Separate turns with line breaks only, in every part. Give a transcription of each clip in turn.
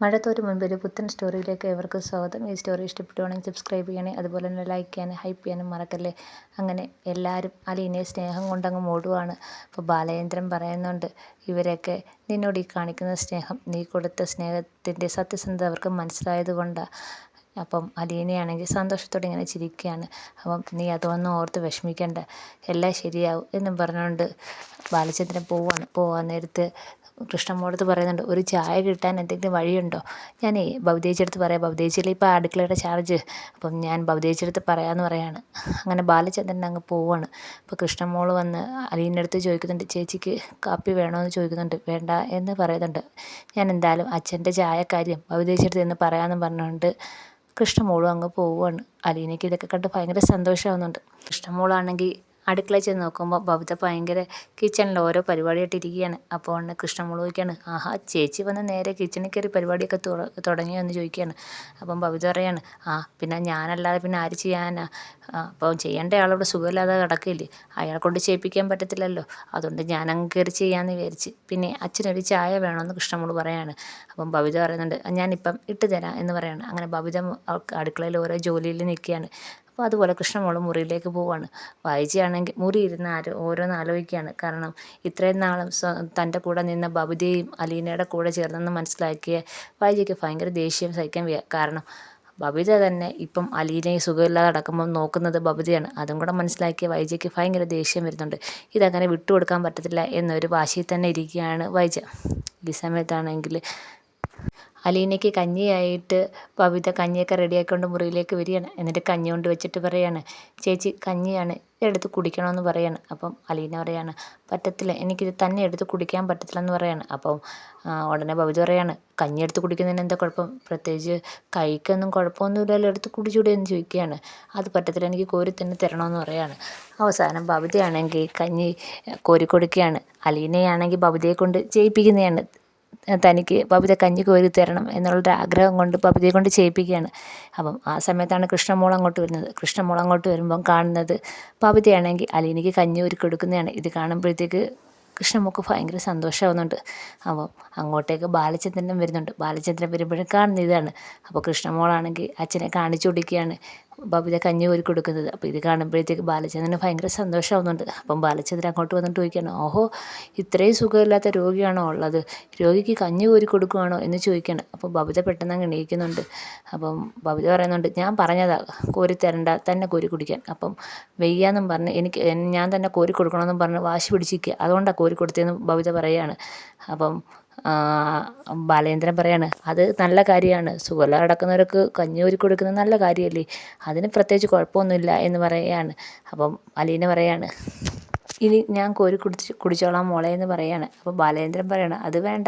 മഴത്തോരു മുൻപ് ഒരു പുത്തൻ സ്റ്റോറിയിലേക്ക് ഏവർക്കും സ്വാഗതം. ഈ സ്റ്റോറി ഇഷ്ടപ്പെടുവാണെങ്കിൽ സബ്സ്ക്രൈബ് ചെയ്യണേ, അതുപോലെ തന്നെ ലൈക്ക് ചെയ്യാനും ഹൈപ്പ് ചെയ്യാനും മറക്കല്ലേ. അങ്ങനെ എല്ലാവരും അലീനയെ സ്നേഹം കൊണ്ടങ്ങ് ഓടുവാണ്. അപ്പോൾ ബാലചന്ദ്രൻ പറയുന്നുണ്ട്, ഇവരൊക്കെ നിന്നോട് ഈ കാണിക്കുന്ന സ്നേഹം, നീ കൊടുത്ത സ്നേഹത്തിൻ്റെ സത്യസന്ധത അവർക്ക് മനസ്സിലായത് കൊണ്ടാണ്. അപ്പം അലീനയാണെങ്കിൽ സന്തോഷത്തോടെ ഇങ്ങനെ ചിരിക്കുകയാണ്. അപ്പം നീ അതൊന്നും ഓർത്ത് വിഷമിക്കണ്ട, എല്ലാം ശരിയാവും എന്നും പറഞ്ഞുകൊണ്ട് ബാലചന്ദ്രൻ പോവാൻ നേരത്ത് കൃഷ്ണമ്മോടത്ത് പറയുന്നുണ്ട്, ഒരു ചായ കിട്ടാൻ എന്തെങ്കിലും വഴിയുണ്ടോ? ഞാനേ ഭവതേച്ചിയെടുത്ത് പറയാം, ഭവതേച്ചിയിലെ ഇപ്പോൾ അടുക്കളയുടെ ചാർജ്, അപ്പം ഞാൻ ഭവതേച്ചിയെടുത്ത് പറയാമെന്ന് പറയാണ്. അങ്ങനെ ബാലചന്ദ്രൻ അങ്ങ് പോവാണ്. അപ്പോൾ കൃഷ്ണമ്മോൾ വന്ന് അലീൻ്റെ അടുത്ത് ചോദിക്കുന്നുണ്ട്, ചേച്ചിക്ക് കാപ്പി വേണമെന്ന് ചോദിക്കുന്നുണ്ട്. വേണ്ട എന്ന് പറയുന്നുണ്ട്. ഞാൻ എന്തായാലും അച്ഛൻ്റെ ചായക്കാര്യം ഭവതേച്ചിയെടുത്ത് എന്ന് പറയാമെന്ന് പറഞ്ഞുകൊണ്ട് കൃഷ്ണമോളും അങ്ങ് പോവുകയാണ്. അലീനയ്ക്ക് ഇതൊക്കെ കണ്ട് ഭയങ്കര സന്തോഷമാവുന്നുണ്ട്. കൃഷ്ണമോളാണെങ്കിൽ അടുക്കളയിൽ ചെന്ന് നോക്കുമ്പോൾ ബബിത ഭയങ്കര കിച്ചണിൽ ഓരോ പരിപാടിയായിട്ട് ഇരിക്കുകയാണ്. അപ്പോൾ കൃഷ്ണമോൾ ചോദിക്കുകയാണ്, ആഹാ ചേച്ചി വന്ന് നേരെ കിച്ചണിൽ കയറി പരിപാടിയൊക്കെ തുടങ്ങിയോ എന്ന് ചോദിക്കുകയാണ്. അപ്പം ബബിത പറയാണ്, പിന്നെ ഞാനല്ലാതെ പിന്നെ ആര് ചെയ്യാനാ, അപ്പോൾ ചെയ്യേണ്ട ആളോട് സുഖമില്ലാതെ കിടക്കില്ലേ, അയാളെ കൊണ്ട് ചെയ്യിപ്പിക്കാൻ പറ്റത്തില്ലല്ലോ, അതുകൊണ്ട് ഞാനങ്ങ് കയറി ചെയ്യാമെന്ന് വിചാരിച്ച്. പിന്നെ അച്ഛനൊരു ചായ വേണമെന്ന് കൃഷ്ണമോൾ പറയാണ്. അപ്പം ബബിത പറയുന്നുണ്ട്, ഞാനിപ്പം ഇട്ട് തരാം എന്ന് പറയാണ്. അങ്ങനെ ബബിത അടുക്കളയിൽ ഓരോ ജോലിയിൽ നിൽക്കുകയാണ്. അപ്പോൾ അതുപോലെ കൃഷ്ണമോൾ മുറിയിലേക്ക് പോവുകയാണ്. വായിച്ചയാണെങ്കിൽ മുറി ഇരുന്ന് ഓരോന്ന് ആലോചിക്കുകയാണ്. കാരണം ഇത്രയും നാളും തൻ്റെ കൂടെ നിന്ന ബബിതയും അലീനയുടെ കൂടെ ചേർന്നെന്ന് മനസ്സിലാക്കിയ വായിച്ചയ്ക്ക് ഭയങ്കര ദേഷ്യം സഹിക്കാൻ വയ്യ. കാരണം ബബിത തന്നെ ഇപ്പം അലീനയെ സുഖമില്ലാതെ അടക്കുമ്പം നോക്കുന്നത് ബബിതയാണ്. അതും കൂടെ മനസ്സിലാക്കിയ വൈജയ്ക്ക് ഭയങ്കര ദേഷ്യം വരുന്നുണ്ട്. ഇതങ്ങനെ വിട്ടുകൊടുക്കാൻ പറ്റത്തില്ല എന്നൊരു വാശിയിൽ തന്നെ ഇരിക്കുകയാണ് വൈജ. ഈ സമയത്താണെങ്കിൽ അലീനയ്ക്ക് കഞ്ഞിയായിട്ട് ബബിത കഞ്ഞിയൊക്കെ റെഡിയാക്കിക്കൊണ്ട് മുറിയിലേക്ക് വരികയാണ്. എന്നിട്ട് കഞ്ഞി കൊണ്ട് വെച്ചിട്ട് പറയാണ്, ചേച്ചി കഞ്ഞിയാണ്, എടുത്ത് കുടിക്കണമെന്ന് പറയാണ്. അപ്പം അലീന പറയാണ്, പറ്റത്തില്ല, എനിക്കിത് തന്നെ എടുത്ത് കുടിക്കാൻ പറ്റത്തില്ലെന്ന് പറയാണ്. അപ്പം ഉടനെ ബബിത പറയാണ്, കഞ്ഞി എടുത്ത് കുടിക്കുന്നതിന് എന്താ കുഴപ്പം, പ്രത്യേകിച്ച് കൈക്കൊന്നും കുഴപ്പമൊന്നുമില്ലല്ലോ, എടുത്ത് കുടിച്ചൂടെ എന്ന് ചോദിക്കുകയാണ്. അത് പറ്റത്തില്ല, എനിക്ക് കോരി തന്നെ തരണമെന്ന് പറയാണ്. അവസാനം ബബിതയാണെങ്കിൽ കഞ്ഞി കോരി കൊടുക്കുകയാണ്. അലീനയാണെങ്കിൽ ബബിതയെ കൊണ്ട് ചെയ്യിപ്പിക്കുന്നതാണ്. തനിക്ക് ബബിത കഞ്ഞി കോരി തരണം എന്നുള്ളൊരു ആഗ്രഹം കൊണ്ട് ബബിതയെ കൊണ്ട് ചെയ്യിപ്പിക്കുകയാണ്. അപ്പം ആ സമയത്താണ് കൃഷ്ണമോൾ അങ്ങോട്ട് വരുന്നത്. കൃഷ്ണമോൾ അങ്ങോട്ട് വരുമ്പം കാണുന്നത് ബബിതയാണെങ്കിൽ അലീനയ്ക്ക് കഞ്ഞി ഒരുക്കി കൊടുക്കുന്നതാണ്. ഇത് കാണുമ്പോഴത്തേക്ക് കൃഷ്ണമോൾക്ക് ഭയങ്കര സന്തോഷമാവുന്നുണ്ട്. അപ്പം അങ്ങോട്ടേക്ക് ബാലചന്ദ്രനും വരുന്നുണ്ട്. ബാലചന്ദ്രൻ വരുമ്പോഴും കാണുന്ന ഇതാണ്. അപ്പോൾ കൃഷ്ണമോളാണെങ്കിൽ അച്ഛനെ കാണിച്ചു കൊടുക്കുകയാണ് ബബിത കഞ്ഞി കോരി കൊടുക്കുന്നത്. അപ്പോൾ ഇത് കാണുമ്പോഴത്തേക്ക് ബാലചന്ദ്രന് ഭയങ്കര സന്തോഷമാവുന്നുണ്ട്. അപ്പം ബാലചന്ദ്രൻ അങ്ങോട്ട് വന്നിട്ട് ചോദിക്കുകയാണ്, ഓഹോ ഇത്രയും സുഖമില്ലാത്ത രോഗിയാണോ ഉള്ളത്, രോഗിക്ക് കഞ്ഞി കോരി കൊടുക്കുകയാണോ എന്ന് ചോദിക്കുകയാണ്. അപ്പോൾ ബബിത പെട്ടെന്ന് അങ്ങ് എണീക്കുന്നുണ്ട്. അപ്പം ബബിത പറയുന്നുണ്ട്, ഞാൻ പറഞ്ഞതാ കോരി തരണ്ട, തന്നെ കോരി കുടിക്കാൻ. അപ്പം വെയ്യാന്നും പറഞ്ഞ് ഞാൻ തന്നെ കോരി കൊടുക്കണമെന്നും പറഞ്ഞ് വാശി പിടിച്ചിരിക്കുക, അതുകൊണ്ടാണ് കോരി കൊടുത്തതെന്ന് ബബിത പറയുകയാണ്. അപ്പം ബാലേന്ദ്രൻ പറയാണ്, അത് നല്ല കാര്യമാണ്, സുഖമില്ലാതെ കിടക്കുന്നവർക്ക് കഞ്ഞി കോരി കൊടുക്കുന്നത് നല്ല കാര്യമല്ലേ, അതിന് പ്രത്യേകിച്ച് കുഴപ്പമൊന്നുമില്ല എന്ന് പറയുകയാണ്. അപ്പം അലീന പറയാണ്, ഇനി ഞാൻ കോരി കുടിച്ചോളാം മോളെ എന്ന് പറയാണ്. അപ്പോൾ ബാലേന്ദ്രൻ പറയണം, അത് വേണ്ട,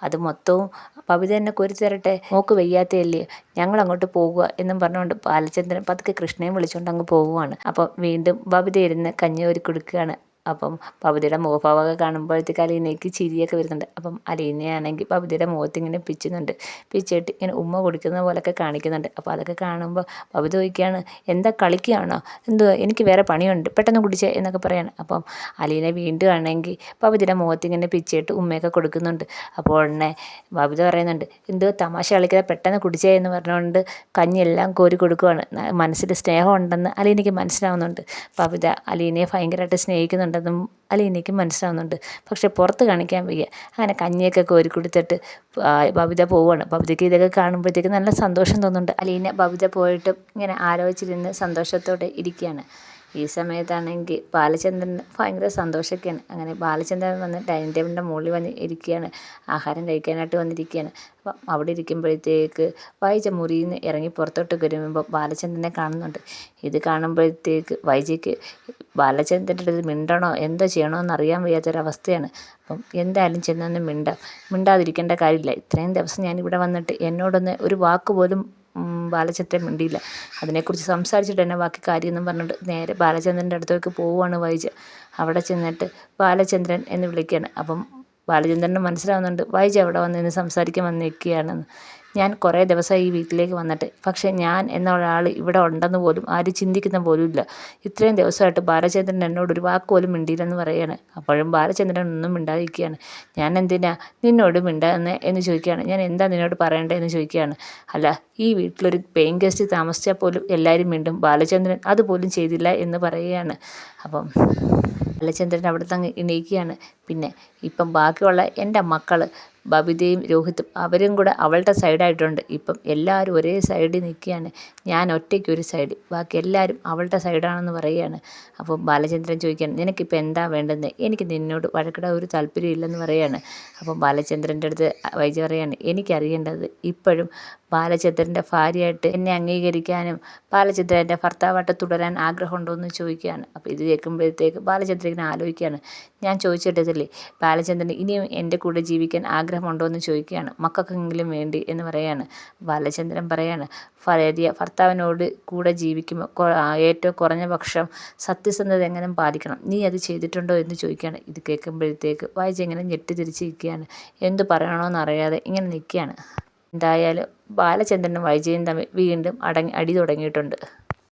അത് മൊത്തവും ബബിത തന്നെ കോരി തരട്ടെ, മോക്ക് വയ്യാത്തയല്ലേ, ഞങ്ങൾ അങ്ങോട്ട് പോകുക എന്നും പറഞ്ഞുകൊണ്ട് ബാലചന്ദ്രൻ പതുക്കെ കൃഷ്ണയും വിളിച്ചുകൊണ്ട് അങ്ങ് പോവുകയാണ്. അപ്പം വീണ്ടും ബബിത ഇരുന്ന് കഞ്ഞി കോരി കൊടുക്കുകയാണ്. അപ്പം ബബിതയുടെ മുഖഭാവമൊക്കെ കാണുമ്പോഴത്തേക്ക് അലീനയ്ക്ക് ചിരിയൊക്കെ വരുന്നുണ്ട്. അപ്പം അലീനയാണെങ്കിൽ ബബിതയുടെ മുഖത്തിങ്ങനെ പിച്ചുന്നുണ്ട്. പിച്ചിട്ട് ഇങ്ങനെ ഉമ്മ കൊടുക്കുന്ന പോലെയൊക്കെ കാണിക്കുന്നുണ്ട്. അപ്പോൾ അതൊക്കെ കാണുമ്പോൾ ബബിത ചോദിക്കുകയാണ്, എന്താ കളിക്കുകയാണോ, എന്തുവാ, എനിക്ക് വേറെ പണിയുണ്ട്, പെട്ടെന്ന് കുടിച്ചേ എന്നൊക്കെ പറയാണ്. അപ്പം അലീന വീണ്ടും ആണെങ്കിൽ ബബിതയുടെ മുഖത്തിങ്ങനെ പിച്ചിട്ട് ഉമ്മയൊക്കെ കൊടുക്കുന്നുണ്ട്. അപ്പോൾ ഉടനെ ബബിത പറയുന്നുണ്ട്, എന്തോ തമാശ കളിക്കാതെ പെട്ടെന്ന് കുടിച്ചേ എന്ന് പറഞ്ഞുകൊണ്ട് കഞ്ഞിയെല്ലാം കോരി കൊടുക്കുകയാണ്. മനസ്സിൽ സ്നേഹം ഉണ്ടെന്ന് അലീനയ്ക്ക് മനസ്സിലാവുന്നുണ്ട്. ബബിത അലീനയെ ഭയങ്കരമായിട്ട് സ്നേഹിക്കുന്നുണ്ടെന്നും അലീനയ്ക്ക് മനസ്സിലാവുന്നുണ്ട്. പക്ഷെ പുറത്ത് കാണിക്കാൻ വയ്യ. അങ്ങനെ കഞ്ഞിയൊക്കെ കോരി കൊടുത്തിട്ട് ബബിത പോവുകയാണ്. ബബിതയ്ക്ക് ഇതൊക്കെ കാണുമ്പോഴത്തേക്ക് നല്ല സന്തോഷം തോന്നുന്നുണ്ട്. അലീന ബബിത പോയിട്ടും ഇങ്ങനെ ആലോചിച്ചിരുന്ന് സന്തോഷത്തോടെ ഇരിക്കുകയാണ്. ഈ സമയത്താണെങ്കിൽ ബാലചന്ദ്രൻ ഭയങ്കര സന്തോഷമൊക്കെയാണ്. അങ്ങനെ ബാലചന്ദ്രൻ വന്ന് ഡൈനിങ് ടേബിളിൻ്റെ മുകളിൽ വന്ന് ഇരിക്കുകയാണ്, ആഹാരം കഴിക്കാനായിട്ട് വന്നിരിക്കുകയാണ്. അപ്പം അവിടെ ഇരിക്കുമ്പോഴത്തേക്ക് വൈജ മുറിയിൽ നിന്ന് ഇറങ്ങി പുറത്തോട്ട് വരുമ്പോൾ ബാലചന്ദ്രനെ കാണുന്നുണ്ട്. ഇത് കാണുമ്പോഴത്തേക്ക് വൈജയ്ക്ക് ബാലചന്ദ്രൻ്റെ അടുത്ത് മിണ്ടണോ എന്തോ ചെയ്യണമെന്ന് അറിയാൻ വയ്യാത്തൊരവസ്ഥയാണ്. അപ്പം എന്തായാലും ചെന്നൊന്ന് മിണ്ടാതിരിക്കേണ്ട കാര്യമില്ല. ഇത്രയും ദിവസം ഞാനിവിടെ വന്നിട്ട് എന്നോടൊന്ന് ഒരു വാക്ക് പോലും ബാലചന്ദ്രൻ മിണ്ടിയില്ല. അതിനെക്കുറിച്ച് സംസാരിച്ചിട്ട് തന്നെ ബാക്കി കാര്യമെന്നും പറഞ്ഞിട്ട് നേരെ ബാലചന്ദ്രൻ്റെ അടുത്തേക്ക് പോവുകയാണ് വൈജ. അവിടെ ചെന്നിട്ട് ബാലചന്ദ്രൻ എന്ന് വിളിക്കുകയാണ്. അപ്പം ബാലചന്ദ്രന് മനസ്സിലാവുന്നുണ്ട് വൈജ അവിടെ വന്ന് സംസാരിക്കാൻ വന്ന് നിൽക്കുകയാണെന്ന്. ഞാൻ കുറേ ദിവസമായി ഈ വീട്ടിലേക്ക് വന്നിട്ട്, പക്ഷേ ഞാൻ എന്ന ഒരാൾ ഇവിടെ ഉണ്ടെന്ന് പോലും ആരും ചിന്തിക്കുന്ന പോലും ഇല്ല. ഇത്രയും ദിവസമായിട്ട് ബാലചന്ദ്രൻ എന്നോട് ഒരു വാക്ക് പോലും മിണ്ടിയില്ലെന്ന് പറയുകയാണ്. അപ്പോഴും ബാലചന്ദ്രൻ ഒന്നും മിണ്ടാതിരിക്കുകയാണ്. ഞാൻ എന്തിനാ നിന്നോട് മിണ്ടാന്ന് എന്ന് ചോദിക്കുകയാണ്. ഞാൻ എന്താ നിന്നോട് പറയേണ്ടതെന്ന് ചോദിക്കുകയാണ്. അല്ല, ഈ വീട്ടിലൊരു പേയിങ് ഗസ്റ്റ് താമസിച്ചാൽ പോലും എല്ലാവരും മിണ്ടും, ബാലചന്ദ്രൻ അതുപോലും ചെയ്തില്ല എന്ന് പറയുകയാണ്. അപ്പം ബാലചന്ദ്രൻ അവിടുത്തെ അങ്ങ് എണീക്കുകയാണ്. പിന്നെ ഇപ്പം ബാക്കിയുള്ള എൻ്റെ മക്കൾ ബബിതയും രോഹിത്തും അവരും കൂടെ അവളുടെ സൈഡായിട്ടുണ്ട്. ഇപ്പം എല്ലാവരും ഒരേ സൈഡിൽ നിൽക്കുകയാണ്, ഞാൻ ഒറ്റയ്ക്ക് ഒരു സൈഡ്, ബാക്കി എല്ലാവരും അവളുടെ സൈഡാണെന്ന് പറയുകയാണ്. അപ്പോൾ ബാലചന്ദ്രൻ ചോദിക്കുകയാണ്, നിനക്കിപ്പോൾ എന്താ വേണ്ടതെന്ന്? എനിക്ക് നിന്നോട് വഴക്കിടാൻ ഒരു താല്പര്യം ഇല്ലെന്ന് പറയുകയാണ്. അപ്പം ബാലചന്ദ്രൻ്റെ അടുത്ത് വൈജ പറയാണ്, എനിക്കറിയേണ്ടത് ഇപ്പോഴും ബാലചന്ദ്രൻ്റെ ഭാര്യയായിട്ട് എന്നെ അംഗീകരിക്കാനും ബാലചന്ദ്രൻ എൻ്റെ ഭർത്താവായിട്ട് തുടരാൻ ആഗ്രഹമുണ്ടോ എന്ന് ചോദിക്കുകയാണ്. അപ്പോൾ ഇത് കേൾക്കുമ്പോഴത്തേക്ക് ബാലചന്ദ്രൻ ഇങ്ങനെ ആലോചിക്കുകയാണ്. ഞാൻ ചോദിച്ചിട്ടല്ലേ ബാലചന്ദ്രൻ ഇനിയും എൻ്റെ കൂടെ ജീവിക്കാൻ ആഗ്രഹമുണ്ടോ എന്ന് ചോദിക്കുകയാണ്. മക്കൾക്കെങ്കിലും വേണ്ടി എന്ന് പറയാണ്. ബാലചന്ദ്രൻ പറയാണ്, ഭർത്താവിനോട് കൂടെ ജീവിക്കുമ്പോൾ ഏറ്റവും കുറഞ്ഞ പക്ഷം സത്യസന്ധത എങ്ങനെ പാലിക്കണം, നീ അത് ചെയ്തിട്ടുണ്ടോ എന്ന് ചോദിക്കുകയാണ്. ഇത് കേൾക്കുമ്പോഴത്തേക്ക് വൈജ ഇങ്ങനെ ഞെട്ടിത്തിരിച്ചിരിക്കുകയാണ്. എന്ത് പറയണമെന്നറിയാതെ ഇങ്ങനെ നിൽക്കുകയാണ്. എന്തായാലും ബാലചന്ദ്രനും വൈജയും തമ്മിൽ വീണ്ടും അടി തുടങ്ങിയിട്ടുണ്ട്.